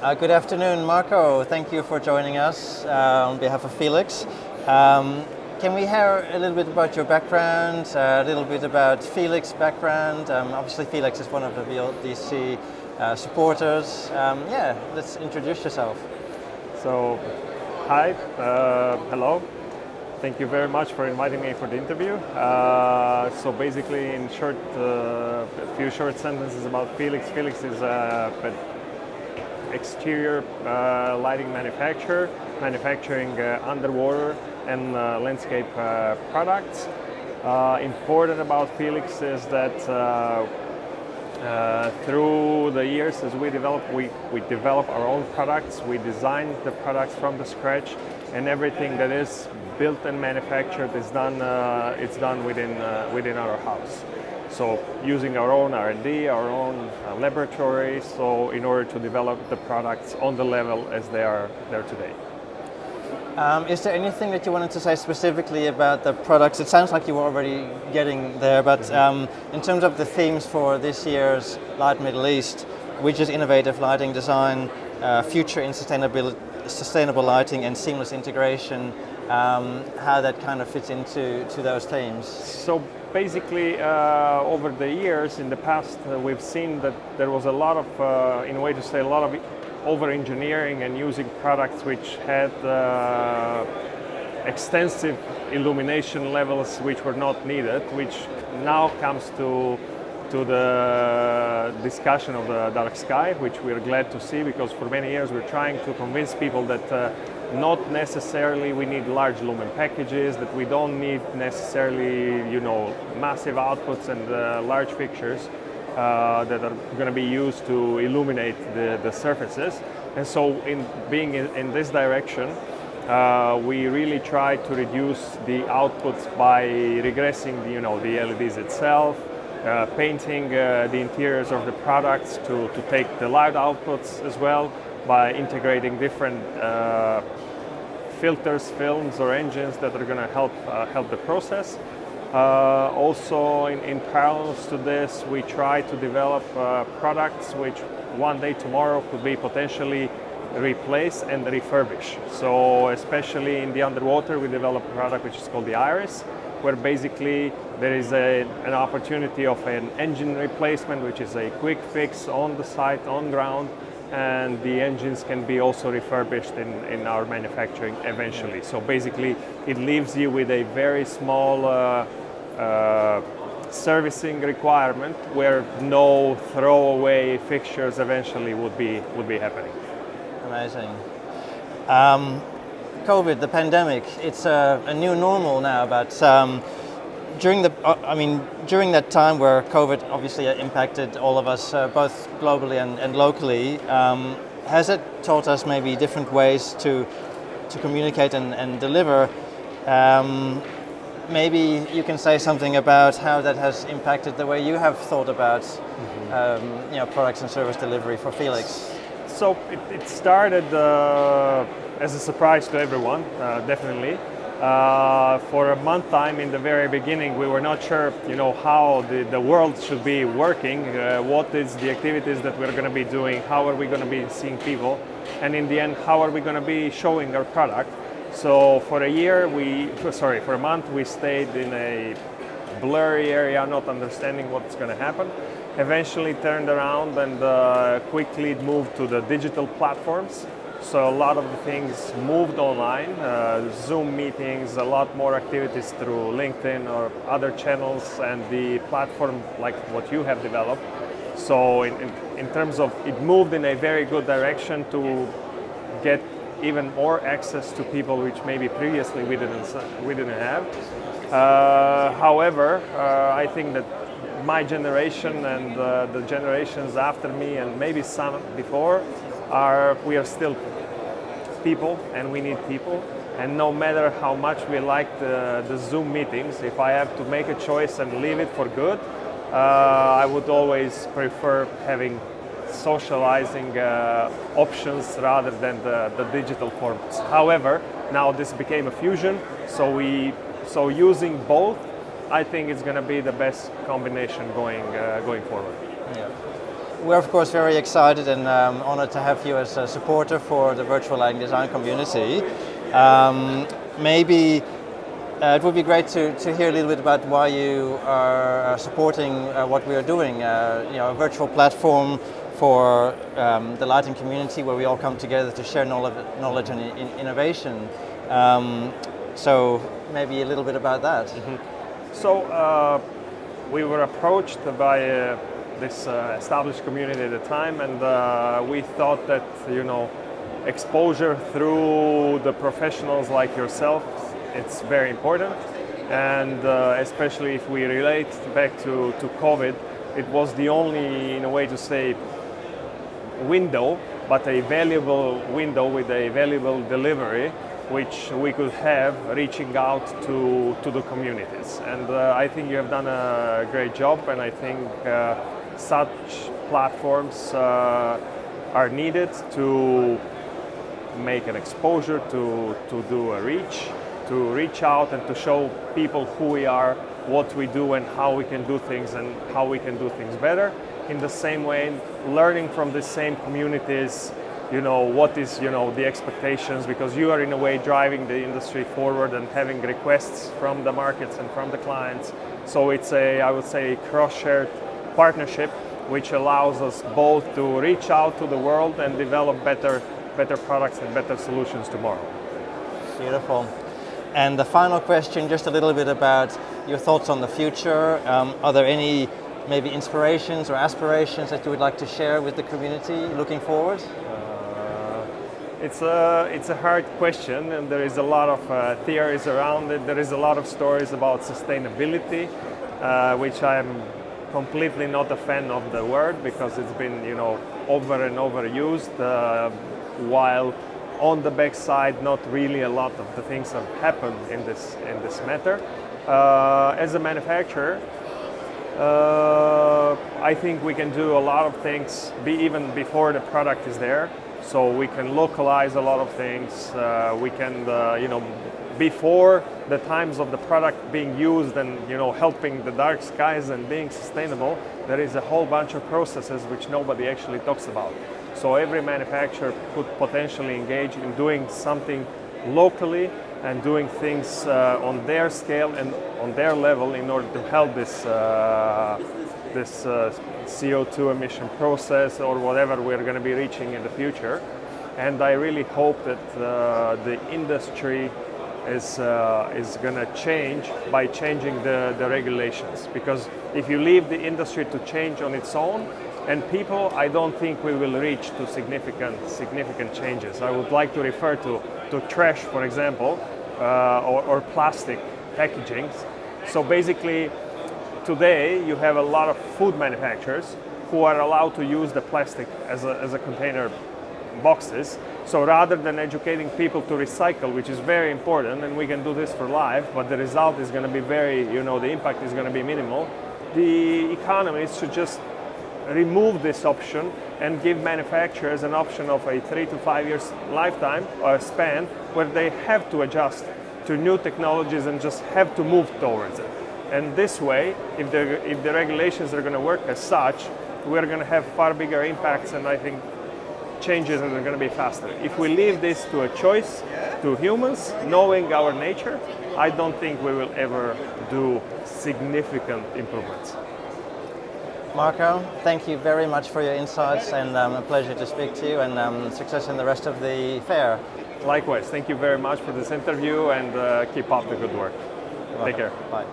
Good afternoon, Marco. Thank you for joining us on behalf of Filix. Can we hear a little bit about your background, a little bit about Filix background? Obviously, Filix is one of the VLDC supporters. Let's introduce yourself. So, hi, hello. Thank you very much for inviting me for the interview. So basically, in short, a few short sentences about Filix. Filix is an exterior lighting manufacturer, manufacturing underwater and landscape products. Important about Filix is that through the years as we develop our own products, we design the products from the scratch, and everything that is built and manufactured is done. It's done within our house. So using our own R&D, our own laboratory, so in order to develop the products on the level as they are there today. Is there anything that you wanted to say specifically about the products? It sounds like you were already getting there, but in terms of the themes for this year's Light Middle East, which is innovative lighting design, future in sustainable lighting and seamless integration, how that kind of fits into those themes? So basically, over the years, in the past, we've seen that there was a lot of, in a way to say, a lot of over-engineering and using products which had extensive illumination levels which were not needed, which now comes to the discussion of the dark sky, which we're glad to see, because for many years we're trying to convince people that not necessarily we need large lumen packages, that we don't need necessarily, massive outputs and large fixtures that are going to be used to illuminate the surfaces. And so in being in this direction, we really try to reduce the outputs by regressing the LEDs itself, painting the interiors of the products to take the light outputs as well, by integrating different filters, films or engines that are going to help the process. Also, in parallel to this, we try to develop products which one day tomorrow could be potentially replaced and refurbished. So especially in the underwater, we develop a product which is called the Iris, where basically there is an opportunity of an engine replacement, which is a quick fix on the site, on ground, and the engines can be also refurbished in our manufacturing eventually. So basically it leaves you with a very small servicing requirement where no throwaway fixtures eventually would be happening. Amazing. COVID, the pandemic, it's a new normal now, but during that time where COVID obviously impacted all of us, both globally and locally, has it taught us maybe different ways to communicate and deliver? Maybe you can say something about how that has impacted the way you have thought about products and service delivery for Filix. So it started as a surprise to everyone, definitely. For a month time in the very beginning, we were not sure, how the world should be working, what is the activities that we're going to be doing, how are we going to be seeing people, and in the end, how are we going to be showing our product. So for a month, we stayed in a blurry area, not understanding what's going to happen. Eventually turned around and quickly moved to the digital platforms. So a lot of the things moved online, Zoom meetings, a lot more activities through LinkedIn or other channels, and the platform like what you have developed. So in terms of, it moved in a very good direction to get even more access to people which maybe previously we didn't have. However, I think that my generation and the generations after me and maybe some before we are still people, and we need people. And no matter how much we like the Zoom meetings, if I have to make a choice and leave it for good, I would always prefer having socializing options rather than the digital forms. However, now this became a fusion, so using both, I think it's going to be the best combination going forward. Yeah. we're of course very excited and honored to have you as a supporter for the virtual lighting design community. Maybe it would be great to hear a little bit about why you are supporting what we are doing. A virtual platform for the lighting community where we all come together to share knowledge and innovation. So maybe a little bit about that. Mm-hmm. So we were approached by this established community at the time, and we thought that exposure through the professionals like yourself, it's very important, and especially if we relate back to COVID, it was the only, in a way to say, window, but a valuable window with a valuable delivery, which we could have reaching out to the communities. And I think you have done a great job, and I think such platforms are needed to make an exposure, to do a reach, to reach out and to show people who we are, what we do, and how we can do things, and how we can do things better. In the same way, learning from the same communities, what is the expectations, because you are in a way driving the industry forward and having requests from the markets and from the clients. So it's I would say, cross-shared partnership, which allows us both to reach out to the world and develop better products and better solutions tomorrow. Beautiful. And the final question, just a little bit about your thoughts on the future. Are there any maybe inspirations or aspirations that you would like to share with the community looking forward? It's a hard question, and there is a lot of theories around it. There is a lot of stories about sustainability, which I'm completely not a fan of the word, because it's been over and over used, while on the backside not really a lot of the things have happened in this matter. As a manufacturer, I think we can do a lot of things even before the product is there. So we can localize a lot of things. We can, before the times of the product being used and helping the dark skies and being sustainable, there is a whole bunch of processes which nobody actually talks about. So every manufacturer could potentially engage in doing something locally and doing things on their scale and on their level in order to help this CO2 emission process or whatever we're going to be reaching in the future. And I really hope that the industry is going to change by changing the regulations. Because if you leave the industry to change on its own, and people, I don't think we will reach to significant changes. I would like to refer to trash, for example, or plastic packagings. So basically, today you have a lot of food manufacturers who are allowed to use the plastic as a container boxes. So rather than educating people to recycle, which is very important, and we can do this for life, but the result is going to be the impact is going to be minimal, the economists should just remove this option and give manufacturers an option of a 3 to 5 years lifetime or span where they have to adjust to new technologies and just have to move towards it. And this way, if the regulations are going to work as such, we're going to have far bigger impacts, and I think changes are going to be faster. If we leave this to a choice to humans, knowing our nature, I don't think we will ever do significant improvements. Marco, thank you very much for your insights, and a pleasure to speak to you, and success in the rest of the fair. Likewise, thank you very much for this interview, and keep up the good work. Take care. Bye.